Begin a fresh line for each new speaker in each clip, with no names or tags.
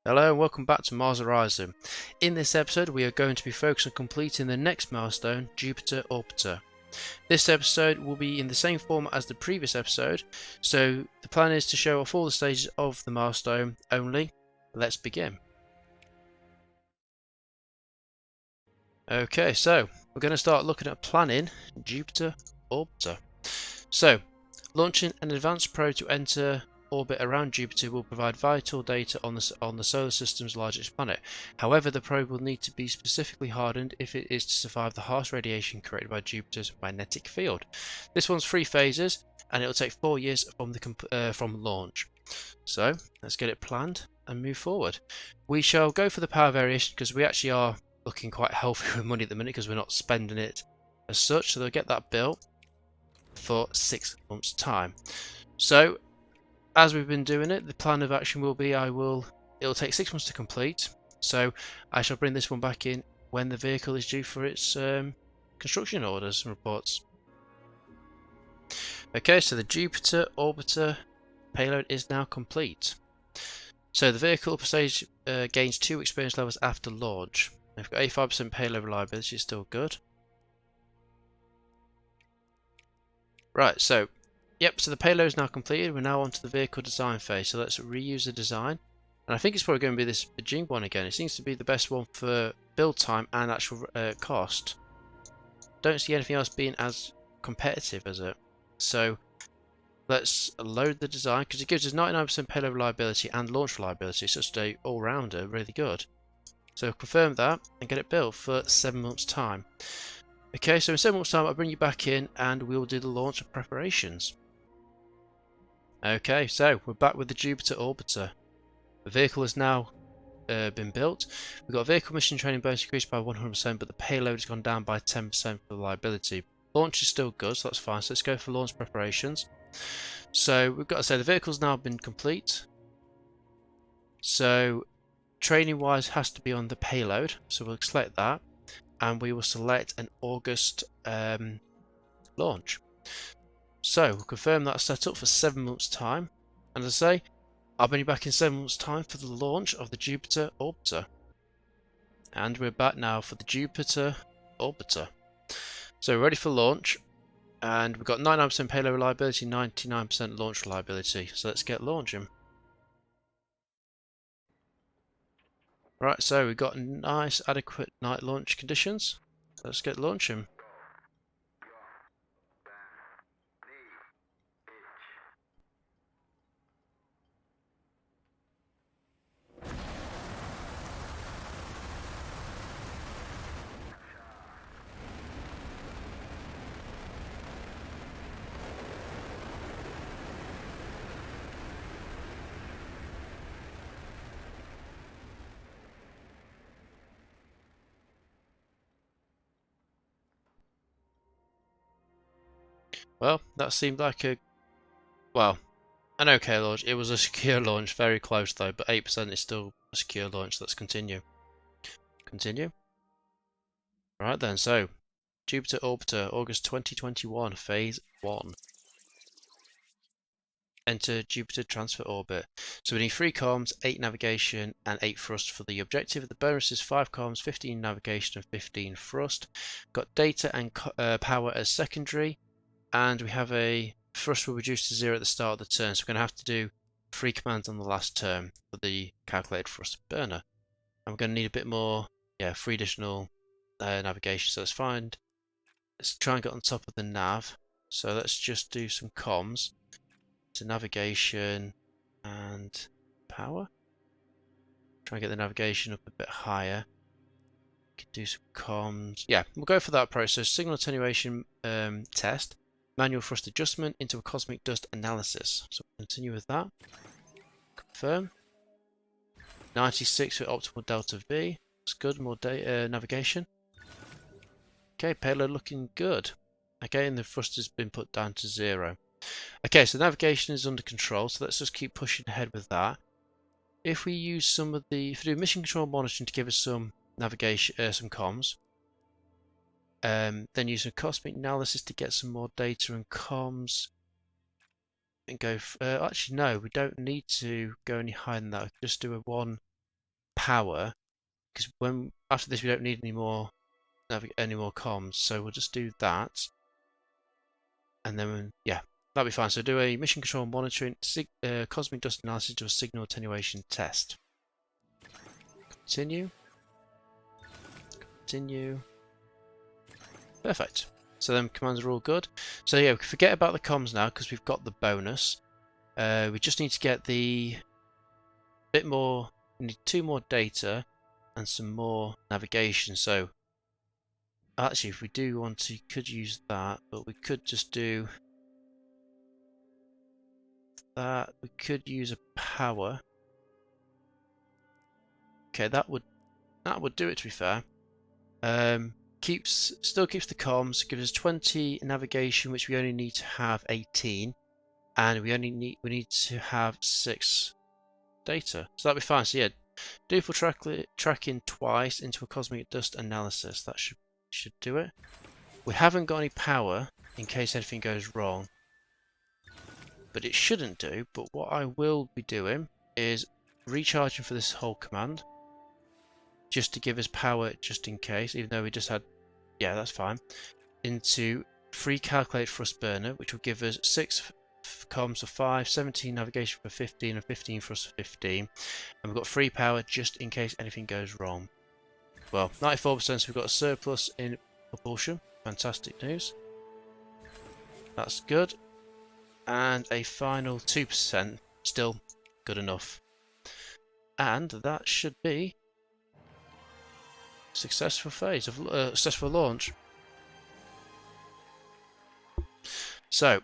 Hello and welcome back to Mars Horizon. In this episode we are going to be focused on completing the next milestone, Jupiter Orbiter. This episode will be in the same format as the previous episode, so the plan is to show off all the stages of the milestone only. Let's begin. Okay, so we're going to start looking at planning Jupiter Orbiter. So, launching an advanced probe to enter orbit around Jupiter will provide vital data on the solar system's largest planet. However, the probe will need to be specifically hardened if it is to survive the harsh radiation created by Jupiter's magnetic field. This one's 3 phases, and it will take 4 years from launch. So let's get it planned and move forward. We shall go for the power variation because we actually are looking quite healthy with money at the minute because we're not spending it as such. So they'll get that built for 6 months' time. So as we've been doing it, the plan of action will be it'll take 6 months to complete, so I shall bring this one back in when the vehicle is due for its construction orders and reports. Okay, so the Jupiter Orbiter payload is now complete. So the vehicle stage gains 2 experience levels after launch. We've got 85% payload reliability, is still good. Right, so the payload is now completed. We're now on to the vehicle design phase, so let's reuse the design. And I think it's probably going to be this Jing one again. It seems to be the best one for build time and actual cost. Don't see anything else being as competitive as it. So let's load the design because it gives us 99% payload reliability and launch reliability. So it's a all-rounder, really good. So confirm that and get it built for 7 months' time. Okay, so in 7 months' time I'll bring you back in and we'll do the launch preparations. Okay, so we're back with the Jupiter Orbiter. The vehicle has now been built. We've got vehicle mission training bonus increased by 100%, but the payload has gone down by 10% for reliability. Launch is still good, so that's fine. So let's go for launch preparations. So we've got to say the vehicle's now been complete. So training wise has to be on the payload. So we'll select that and we will select an August launch. So we'll confirm that's set up for 7 months' time. And as I say, I'll bring you back in 7 months' time for the launch of the Jupiter Orbiter. And we're back now for the Jupiter Orbiter. So we're ready for launch. And we've got 99% payload reliability, 99% launch reliability. So let's get launching. Right, so we've got nice, adequate night launch conditions. Let's get launching. Well, that seemed like an okay launch. It was a secure launch, very close though, but 8% is still a secure launch. Let's continue. Continue. Right then, so Jupiter Orbiter, August 2021, Phase 1. Enter Jupiter Transfer Orbit. So we need 3 comms, 8 navigation, and 8 thrust for the objective. The bonus is 5 comms, 15 navigation, and 15 thrust. Got data and power as secondary, and we have a thrust will reduce to 0 at the start of the turn. So we're going to have to do 3 commands on the last turn for the calculated thrust burner. And we're going to need a bit more, 3 additional navigation. So let's try and get on top of the nav. So let's just do some comms to navigation and power. Try and get the navigation up a bit higher. Could do some comms. Yeah, we'll go for that process. Signal attenuation test, manual thrust adjustment into a cosmic dust analysis. So we'll continue with that. Confirm. 96 for optimal delta V. That's good. More navigation. Okay, payload looking good. Again, the thrust has been put down to 0. Okay, so navigation is under control, so let's just keep pushing ahead with that. If we use if we do mission control monitoring to give us some navigation, some comms, then use a cosmic analysis to get some more data and comms, and go. Actually, no, we don't need to go any higher than that. We can just do a 1 power, because when after this we don't need any more comms, so we'll just do that, and then yeah, that'll be fine. So do a mission control monitoring cosmic dust analysis to a signal attenuation test. Continue. Continue. Perfect. So then commands are all good. So yeah, we can forget about the comms now because we've got the bonus. We just need to get the bit more. We need 2 more data and some more navigation. So actually, if we do want to, could use that, but we could just do that. We could use a power. Okay, that would do it. To be fair, still keeps the comms. Gives us 20 navigation, which we only need to have 18, and we need to have 6 data. So that'll be fine. So yeah, duple tracking twice into a cosmic dust analysis. That should do it. We haven't got any power in case anything goes wrong, but it shouldn't do. But what I will be doing is recharging for this whole command, just to give us power just in case, even though we just had, yeah, that's fine, into free calculate thrust burner, which will give us 6 comms for 5, 17 navigation for 15, and 15 thrust for 15, and we've got free power just in case anything goes wrong. Well, 94%, so we've got a surplus in propulsion. Fantastic news. That's good. And a final 2%, still good enough. And that should be successful phase of successful launch. So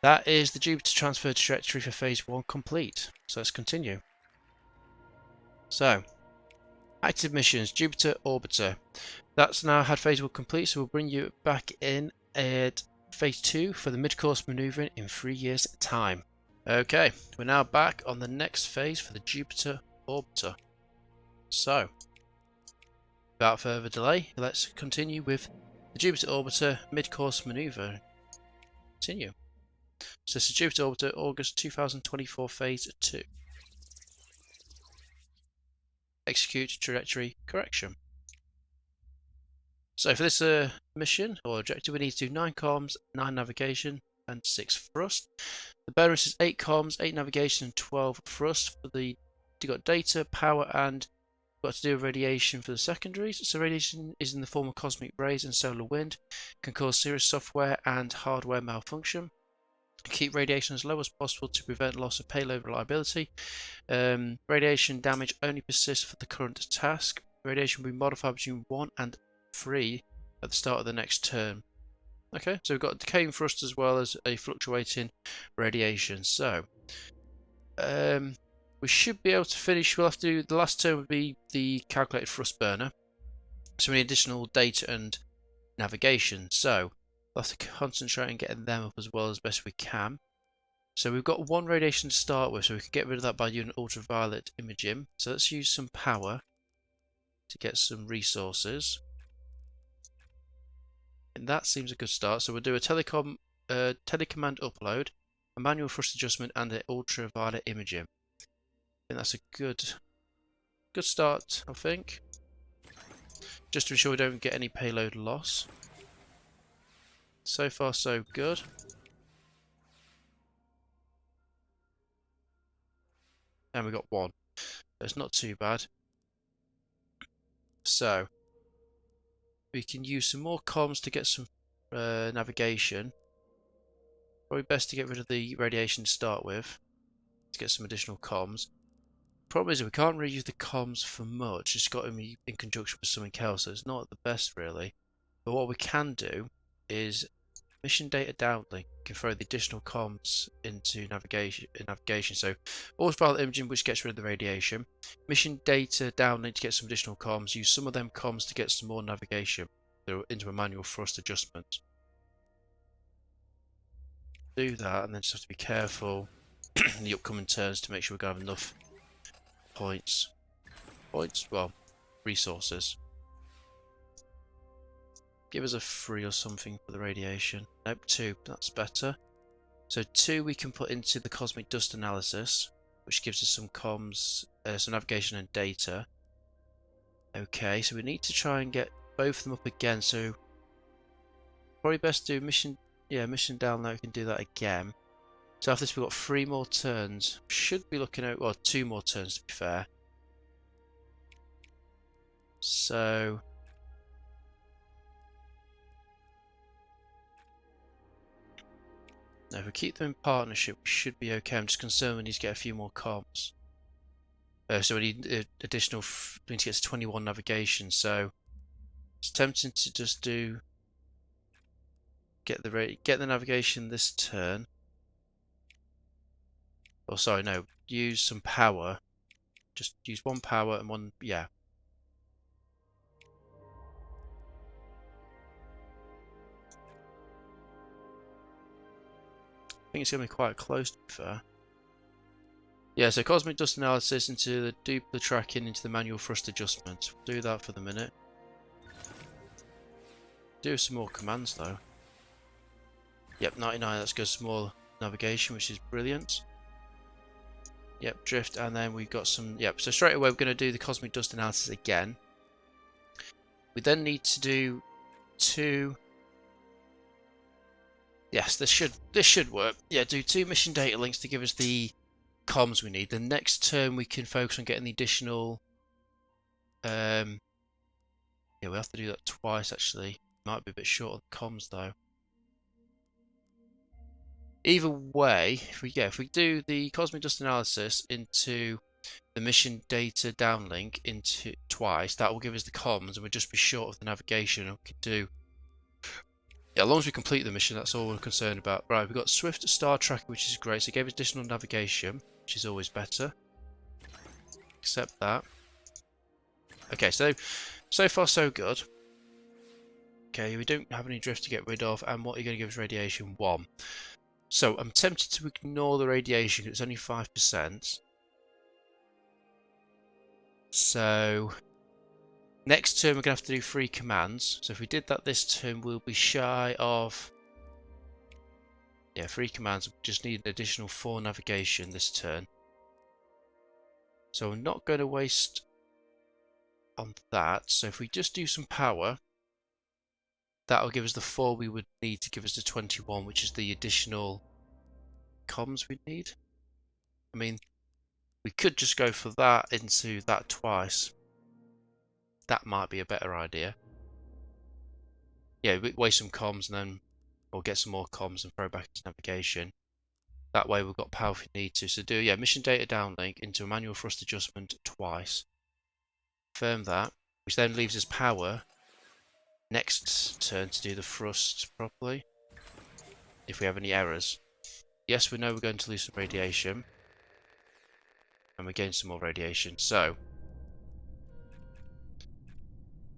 that is the Jupiter transfer trajectory for phase 1 complete. So let's continue. So active missions, Jupiter orbiter. That's now had phase 1 complete, so we'll bring you back in at phase 2 for the mid-course maneuvering in 3 years time. Okay, we're now back on the next phase for the Jupiter orbiter. So without further delay, let's continue with the Jupiter orbiter mid-course maneuver. Continue. So this is Jupiter orbiter, August 2024, phase 2. Execute trajectory correction. So for this mission or objective, we need to do 9 comms, 9 navigation, and 6 thrust. The bonus is 8 comms, 8 navigation, and 12 thrust. For the you got data, power, and got to do radiation for the secondaries. So radiation is in the form of cosmic rays and solar wind, can cause serious software and hardware malfunction. Keep radiation as low as possible to prevent loss of payload reliability. Radiation damage only persists for the current task. Radiation will be modified between 1 and 3 at the start of the next turn. Okay, so we've got decaying thrust as well as a fluctuating radiation. So we should be able to finish. We'll have to do the last turn would be the calculated thrust burner. So we need additional data and navigation. So we'll have to concentrate on getting them up as well as best we can. So we've got 1 radiation to start with, so we can get rid of that by using ultraviolet imaging. So let's use some power to get some resources. And that seems a good start. So we'll do a telecommand upload, a manual thrust adjustment, and an ultraviolet imaging. I think that's a good start, I think. Just to ensure we don't get any payload loss. So far, so good. And we got 1. It's not too bad. So we can use some more comms to get some navigation. Probably best to get rid of the radiation to start with, to get some additional comms. Problem is we can't really use the comms for much. It's got to be in conjunction with something else, so it's not the best really. But what we can do is mission data downlink. Can throw the additional comms into navigation. So ultraviolet imaging, which gets rid of the radiation. Mission data downlink to get some additional comms. Use some of them comms to get some more navigation into a manual thrust adjustment. Do that, and then just have to be careful in the upcoming turns to make sure we have enough points. Well, resources. Give us a 3 or something for the radiation. Nope, 2. That's better. So 2 we can put into the cosmic dust analysis. which gives us some comms, some navigation and data. Okay, so we need to try and get both of them up again. So probably best do mission. Yeah, mission down there. We can do that again. So after this, we've got 3 more turns. Should be looking at, well, 2 more turns to be fair. So now if we keep them in partnership, we should be okay. I'm just concerned we need to get a few more comms. So we need additional. We need to get to 21 navigation. So it's tempting to just do get the navigation this turn. Oh, sorry, no. Use some power. Just use 1 power and 1. Yeah. I think it's going to be quite close to be fair. Yeah, so cosmic dust analysis into the duplicate tracking into the manual thrust adjustment. We'll do that for the minute. Do some more commands though. Yep, 99, that's good. Some more navigation, which is brilliant. Yep, drift, and then we've got some. Yep, so straight away we're going to do the cosmic dust analysis again. We then need to do 2. Yes, this should work. Yeah, do 2 mission data links to give us the comms we need. The next turn we can focus on getting the additional. Yeah, we have to do that twice actually. Might be a bit short of the comms though. Either way, if we do the cosmic dust analysis into the mission data downlink into twice, that will give us the comms, and we'll just be short of the navigation. And we can do. Yeah, as long as we complete the mission, that's all we're concerned about. Right, we've got Swift Star Tracker, which is great. So it gave us additional navigation, which is always better. Accept that. Okay, so far so good. Okay, we don't have any drift to get rid of, and what are you going to give us? Radiation 1. So I'm tempted to ignore the radiation because it's only 5%. So next turn we're going to have to do 3 commands. So if we did that this turn, we'll be shy of 3 commands. We just need an additional 4 navigation this turn. So I'm not going to waste on that. So if we just do some power, that will give us the 4 we would need to give us the 21, which is the additional comms we need. I mean, we could just go for that into that twice. That might be a better idea. Yeah, we waste some comms and then we'll get some more comms and throw back into navigation. That way we've got power if we need to. So do, mission data downlink into a manual thrust adjustment twice. Confirm that, which then leaves us power next turn to do the thrust properly. If we have any errors. Yes, we know we're going to lose some radiation. And we gain some more radiation. So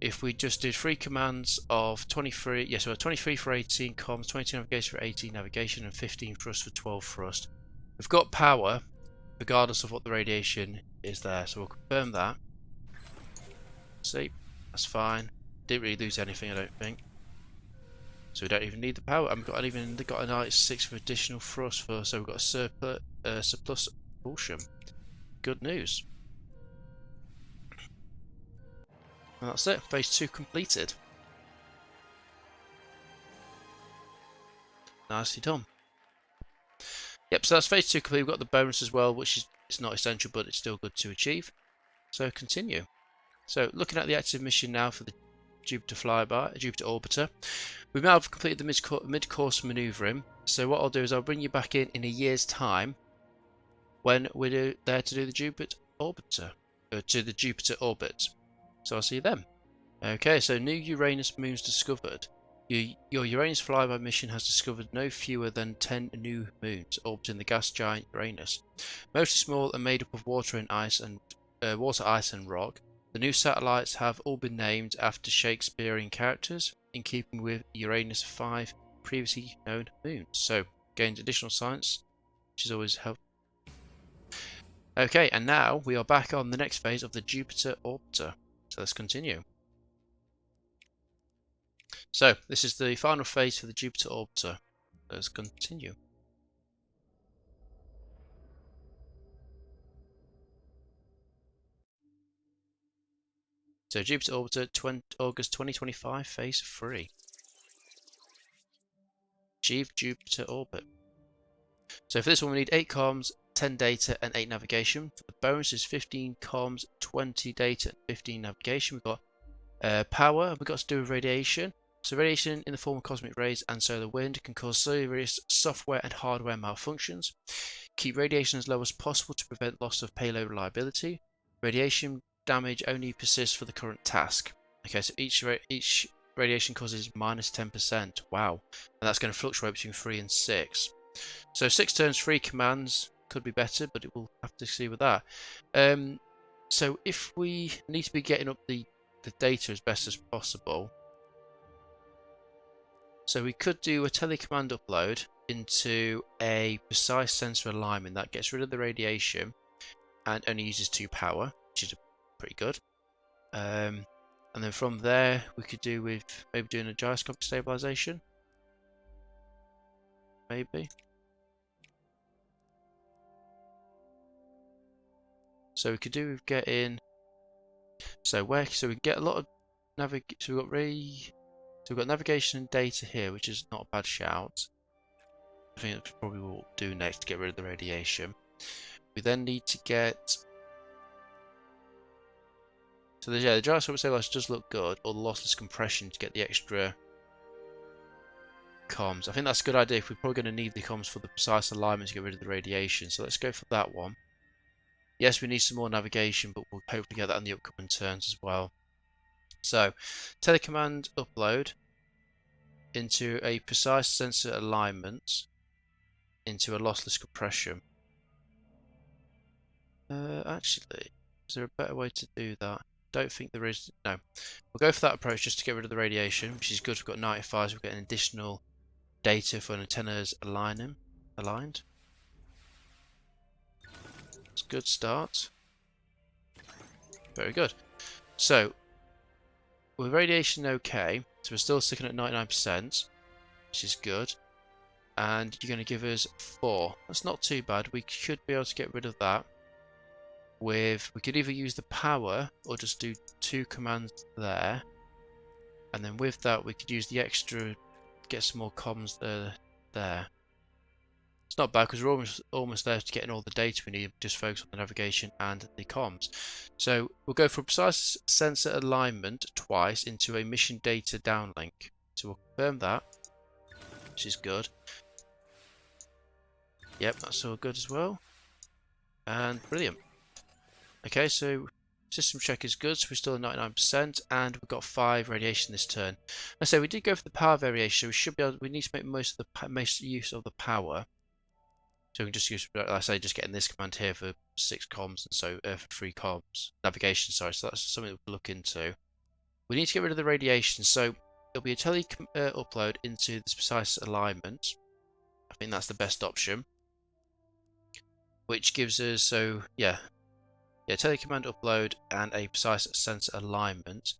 if we just did 3 commands of 23, yes, we have 23 for 18 comms, 22 navigation for 18 navigation, and 15 thrust for 12 thrust. We've got power, regardless of what the radiation is there, so we'll confirm that. See, that's fine. Didn't really lose anything, I don't think. So we don't even need the power. I've got even got a 96 for additional thrust for, so we've got a surplus propulsion. Good news. And that's it. Phase 2 completed. Nicely done. Yep, so that's phase 2 complete. We've got the bonus as well, which is it's not essential, but it's still good to achieve. So continue. So looking at the active mission now for the Jupiter flyby, Jupiter orbiter. We've now completed the mid-course manoeuvring. So what I'll do is I'll bring you back in a year's time when we're there to do the Jupiter orbiter, to the Jupiter orbit. So I'll see you then. Okay, so new Uranus moons discovered. Your Uranus flyby mission has discovered no fewer than 10 new moons orbiting the gas giant Uranus, mostly small and made up of water and ice and ice and rock. The new satellites have all been named after Shakespearean characters, in keeping with Uranus' 5 previously known moons. So gained additional science, which is always helpful. Okay, and now we are back on the next phase of the Jupiter orbiter. So let's continue. So this is the final phase for the Jupiter orbiter. Let's continue. So Jupiter orbiter, August 2025, phase 3. Achieve Jupiter orbit. So for this one we need 8 comms, 10 data and 8 navigation. For the bonus is 15 comms, 20 data and 15 navigation. We've got power, we've got to do with radiation. So radiation in the form of cosmic rays and solar wind can cause serious software and hardware malfunctions. Keep radiation as low as possible to prevent loss of payload reliability. Radiation damage only persists for the current task. Okay, so each radiation causes minus 10%. Wow. And that's going to fluctuate between 3 and 6. So 6 turns, 3 commands. Could be better, but it will have to see with that. So if we need to be getting up the data as best as possible, so we could do a telecommand upload into a precise sensor alignment that gets rid of the radiation and only uses 2 power, which is pretty good. And then from there we could do with maybe doing a gyroscopic stabilization. Maybe. So we could do with getting, so we can get a lot of so we've got navigation and data here, which is not a bad shout. I think that's probably what we'll do next to get rid of the radiation. We then need to get, so the gyroscopic stabilizer does look good, or the lossless compression to get the extra comms. I think that's a good idea if we're probably going to need the comms for the precise alignment to get rid of the radiation. So let's go for that one. Yes, we need some more navigation, but we'll hopefully get that in the upcoming turns as well. So, telecommand upload into a precise sensor alignment into a lossless compression. Actually, is there a better way to do that? Don't think there is. No. We'll go for that approach just to get rid of the radiation, which is good. We've got 95, so we've got an additional data for antennas aligned. It's a good start. Very good. So, with radiation okay, so we're still sticking at 99%, which is good. And you're going to give us 4. That's not too bad. We should be able to get rid of that. We could either use the power or just do 2 commands there. And then with that we could use the extra, get some more comms there. It's not bad because we're almost there to getting all the data we need. Just focus on the navigation and the comms. So we'll go for precise sensor alignment twice into a mission data downlink. So we'll confirm that, which is good. Yep, that's all good as well. And brilliant. Okay, so system check is good, so we're still at 99%, and we've got 5 radiation this turn. I say we did go for the power variation, so we should be able. We need to make most use of the power. So we can just use, like I say, just getting this command here for 6 comms and so for 3 comms navigation. Sorry, so that's something we'll look into. We need to get rid of the radiation, so it'll be a upload into this precise alignment. I think that's the best option, which gives us telecommand upload and a precise sensor alignment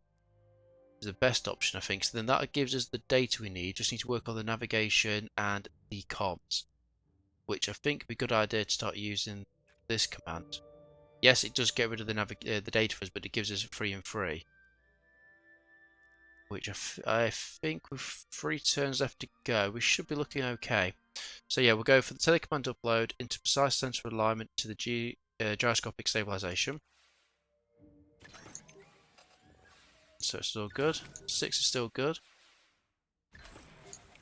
is the best option, I think. So then that gives us the data we need. Just need to work on the navigation and the comms, which I think would be a good idea to start using this command. Yes, it does get rid of the data for us, but it gives us 3 and 3. Which I think with 3 turns left to go, we should be looking okay. So yeah, we'll go for the telecommand upload into precise sensor alignment to the gyroscopic stabilization. So it's still good. 6 is still good.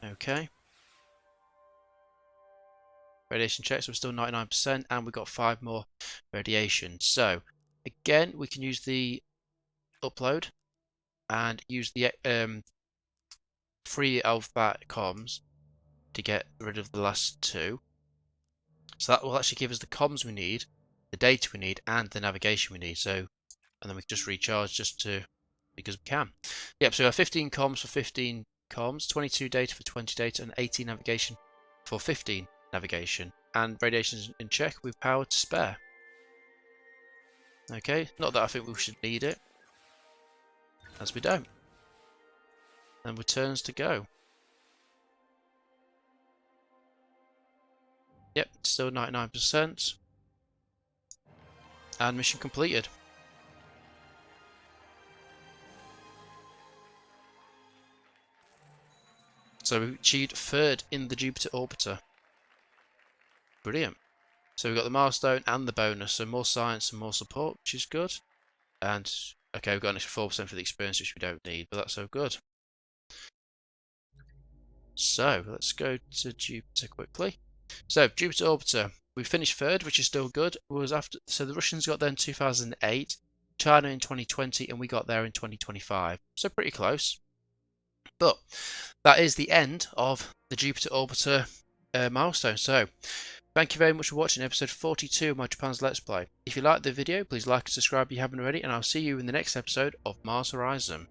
Okay. Radiation checks, so we're still 99%, and we've got 5 more radiation. So again, we can use the upload and use the 3 of that comms to get rid of the last 2. So that will actually give us the comms we need, the data we need, and the navigation we need. So, and then we can just recharge because we can. Yep, so we have 15 comms for 15 comms, 22 data for 20 data, and 18 navigation for 15 navigation. And radiation is in check with power to spare. Okay, not that I think we should need it, as we don't. And returns to go. Yep, still 99%. And mission completed. So we achieved 3rd in the Jupiter orbiter. Brilliant. So we've got the milestone and the bonus, so more science and more support, which is good. And okay, we've got an extra 4% for the experience, which we don't need, but that's so good. So let's go to Jupiter quickly. So Jupiter orbiter, we finished 3rd, which is still good. It was after, so the Russians got there in 2008, China in 2020, and we got there in 2025. So pretty close. But that is the end of the Jupiter orbiter milestone. So thank you very much for watching episode 42 of my Japan's Let's Play. If you liked the video, please like and subscribe if you haven't already, and I'll see you in the next episode of Mars Horizon.